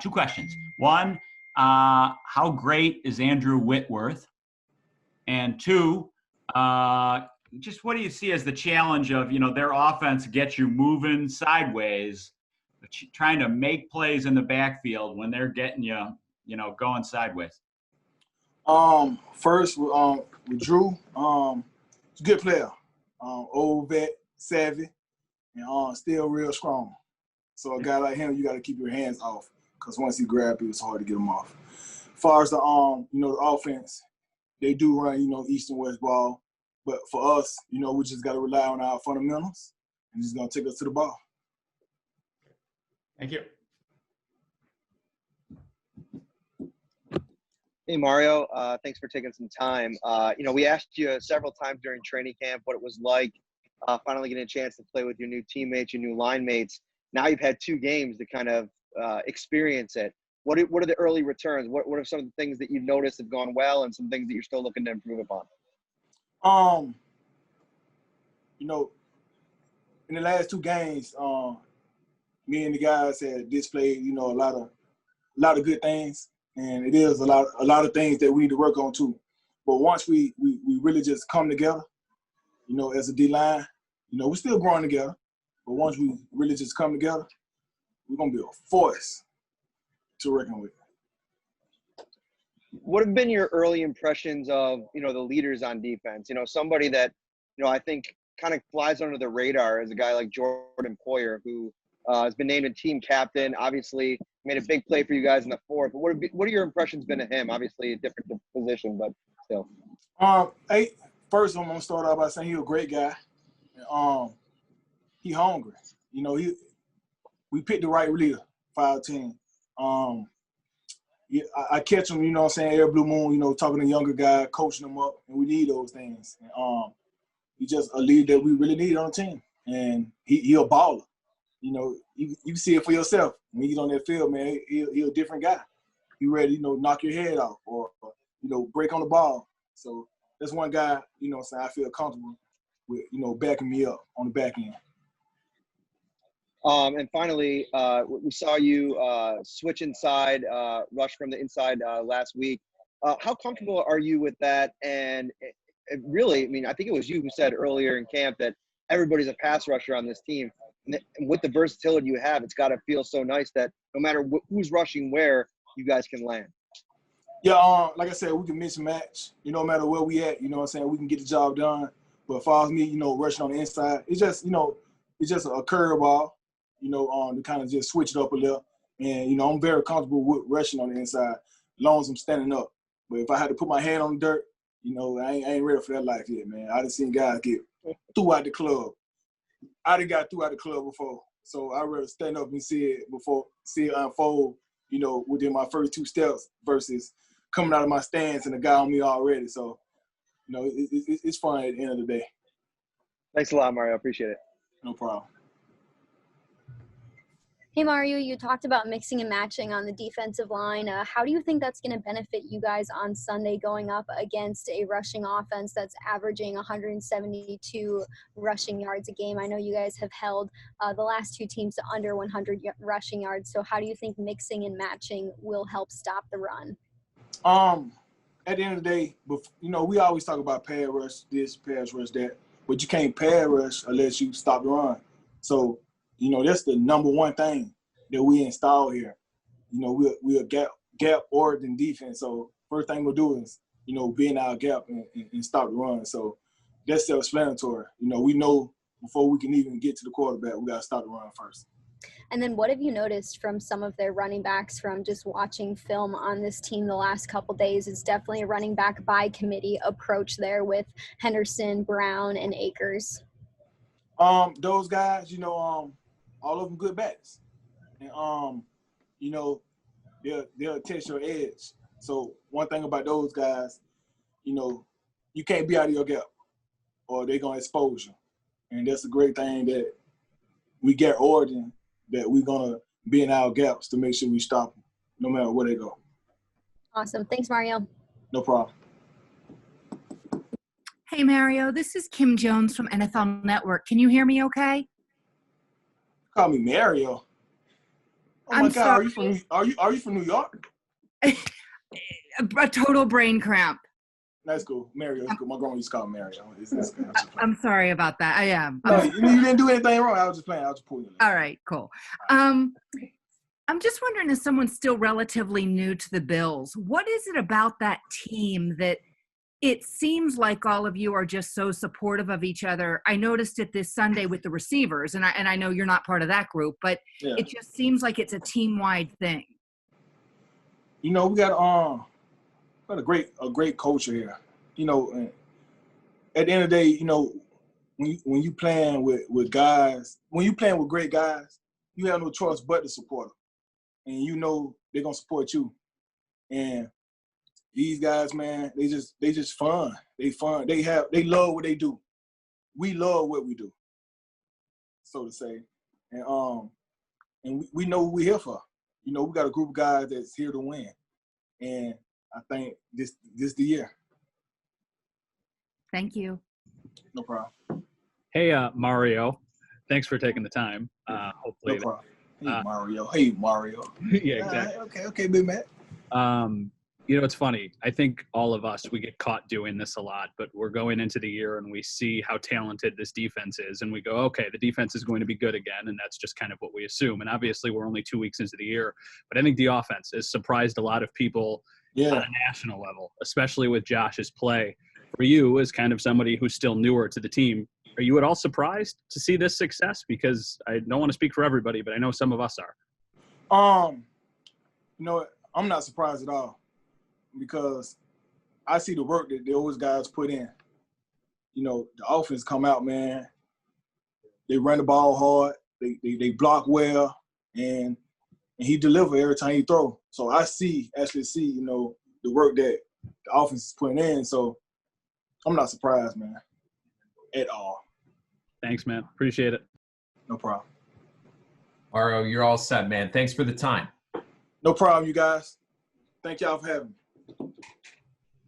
Two questions. One, how great is Andrew Whitworth? And two, just what do you see as the challenge of, their offense gets you moving sideways, trying to make plays in the backfield when they're getting you, going sideways? First, with Drew, he's a good player. Old vet, savvy, and still real strong. So a guy like him, you got to keep your hands off because once he grabs you, it's hard to get him off. As far as the offense, they do run, east and west ball. But for us, we just got to rely on our fundamentals, and he's going to take us to the ball. Thank you. Hey, Mario. Thanks for taking some time. We asked you several times during training camp what it was like finally getting a chance to play with your new teammates, your new line mates. Now you've had 2 games to kind of experience it. What are the early returns? What are some of the things that you've noticed have gone well and some things that you're still looking to improve upon? In the last 2 games, me and the guys had displayed, a lot of good things. And it is a lot of things that we need to work on too. But once we really just come together, as a D-line, we're still growing together. But once we really just come together, we're going to be a force to reckon with. What have been your early impressions of, the leaders on defense? Somebody that, I think kind of flies under the radar is a guy like Jordan Poyer, who has been named a team captain, obviously made a big play for you guys in the 4th. But what are your impressions been of him? Obviously a different position, but still. First, I'm going to start off by saying he's a great guy. He hungry. We picked the right leader for our team. I catch him, every blue moon, talking to younger guy, coaching them up, and we need those things. And, he's just a leader that we really need on the team. And he a baller. You can see it for yourself. When he's on that field, man, he a different guy. He ready, knock your head off or break on the ball. So that's one guy, I feel comfortable with, backing me up on the back end. And finally, we saw you switch inside, rush from the inside last week. How comfortable are you with that? And really, I think it was you who said earlier in camp that everybody's a pass rusher on this team. And with the versatility you have, it's got to feel so nice that no matter who's rushing where, you guys can land. Yeah, like I said, we can mix and match. No matter where we at, we can get the job done. But as far as me, rushing on the inside, it's just, it's just a curveball, to kind of just switch it up a little. And, I'm very comfortable with rushing on the inside as long as I'm standing up. But if I had to put my hand on the dirt, I ain't ready for that life yet, man. I done seen guys get threw out the club. I done got threw out the club before. So I'd rather stand up and see it unfold, within my first 2 steps versus coming out of my stance and a guy on me already. So, it's fun at the end of the day. Thanks a lot, Mario. I appreciate it. No problem. Hey, Mario, you talked about mixing and matching on the defensive line. How do you think that's going to benefit you guys on Sunday going up against a rushing offense that's averaging 172 rushing yards a game? I know you guys have held the last 2 teams to under 100 rushing yards. So how do you think mixing and matching will help stop the run? At the end of the day, we always talk about pass rush this, pass rush that, but you can't pass rush unless you stop the run. So, that's the number one thing that we install here. We're a gap-oriented defense. So first thing we'll do is, be in our gap and stop the run. So that's self-explanatory. We know before we can even get to the quarterback, we got to stop the run first. And then what have you noticed from some of their running backs from just watching film on this team the last couple days? It's definitely a running back by committee approach there with Henderson, Brown, and Akers. Those guys, all of them good backs. And, they'll test your edge. So one thing about those guys, you can't be out of your gap or they're going to expose you. And that's a great thing that we get Oregon, that we're going to be in our gaps to make sure we stop them no matter where they go. Awesome. Thanks, Mario. No problem. Hey, Mario, this is Kim Jones from NFL Network. Can you hear me okay? Call me Mario. Oh my God, are you from New York? A total brain cramp. That's cool. Mario, that's cool. My grandma used to call me Mario. I'm sorry about that. I am. No, you didn't do anything wrong. I was just playing. I was just pulling you. All right, cool. I'm just wondering, as someone still relatively new to the Bills, what is it about that team that it seems like all of you are just so supportive of each other? I noticed it this Sunday with the receivers, and I know you're not part of that group, but It just seems like it's a team-wide thing. You know, we got a great culture here. You know, and at the end of the day, you know, when you playing with guys, when you playing with great guys, you have no choice but to support them, and you know they're gonna support you. And these guys, man, they just fun. They fun. They love what they do. We love what we do, so to say. And we know what we're here for. You know, we got a group of guys that's here to win. And I think this the year. Thank you. No problem. Hey, Mario. Thanks for taking the time. Hopefully. No problem. Hey, Mario. Yeah, exactly. Okay, big man. You know, it's funny. I think all of us, we get caught doing this a lot, but we're going into the year and we see how talented this defense is. And we go, okay, the defense is going to be good again. And that's just kind of what we assume. And obviously we're only 2 weeks into the year, but I think the offense has surprised a lot of people on a national level, especially with Josh's play. For you, as kind of somebody who's still newer to the team, are you at all surprised to see this success? Because I don't want to speak for everybody, but I know some of us are. You know, I'm not surprised at all, because I see the work that those guys put in. You know, the offense come out, man. They run the ball hard. They block well, and he deliver every time he throw. So I actually see, you know, the work that the offense is putting in. So I'm not surprised, man, at all. Thanks, man. Appreciate it. No problem. Mario, you're all set, man. Thanks for the time. No problem, you guys. Thank y'all for having me.